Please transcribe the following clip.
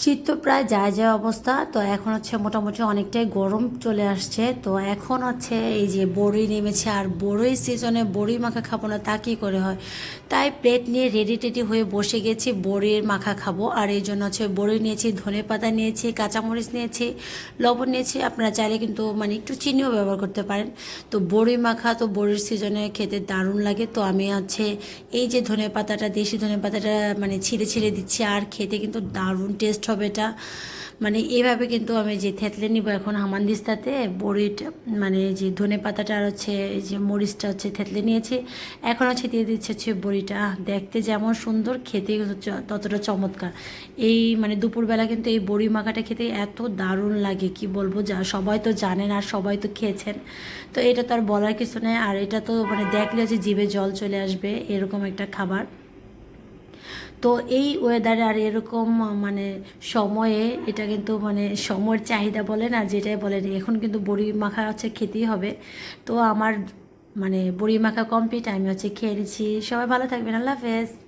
শীত তো প্রায় যায় যায় অবস্থা, তো এখন হচ্ছে মোটামুটি অনেকটাই গরম চলে আসছে। তো এখন হচ্ছে এই যে বড়ি নেমেছে, আর বড়ই সিজনে বড়ি মাখা খাবো না তা কী করে হয়। তাই প্লেট নিয়ে রেডি টেডি হয়ে বসে গেছি, বড়ির মাখা খাবো। আর এই জন্য হচ্ছে বড়ি নিয়েছি, ধনেপাতা নিয়েছি, কাঁচামরিচ নিয়েছি, লবণ নিয়েছি। আপনারা চাইলে কিন্তু মানে একটু চিনিও ব্যবহার করতে পারেন। তো বড়ি মাখা তো বড়ির সিজনে খেতে দারুণ লাগে। তো আমি হচ্ছে এই যে ধনেপাতাটা, দেশি ধনেপাতাটা মানে ছিঁড়ে ছিঁড়ে দিচ্ছি, আর খেতে কিন্তু দারুণ টেস্ট হবে এটা। মানে এইভাবে কিন্তু আমি যে থেতলে নিব এখন হামানদিস্তাতে বড়িটা, মানে যে ধনে পাতাটা আর হচ্ছে এই যে মরিচটা হচ্ছে থেতলে নিয়েছি। এখন হচ্ছে দিয়ে দিচ্ছে হচ্ছে বড়িটা। দেখতে যেমন সুন্দর, খেতে ততটা চমৎকার। এই মানে দুপুরবেলা কিন্তু এই বড়ি মাখাটা খেতে এত দারুণ লাগে, কি বলবো, যা সবাই তো জানেন আর সবাই তো খেয়েছেন। তো এটা তো আর বলার কিছু নেই, আর এটা তো মানে দেখলে হচ্ছে জিভে জল চলে আসবে, এরকম একটা খাবার। তো এই ওয়েদারে আর এরকম মানে সময়ে এটা কিন্তু মানে সময়ের চাহিদা বলেন আর যেটাই বলেন, এখন কিন্তু বড়ি মাখা হচ্ছে খেতেই হবে। তো আমার মানে বড়ি মাখা কমপ্লিট, আমি হচ্ছে খেয়ে নিচ্ছি। সবাই ভালো থাকবেন, আল্লাহ হাফেজ।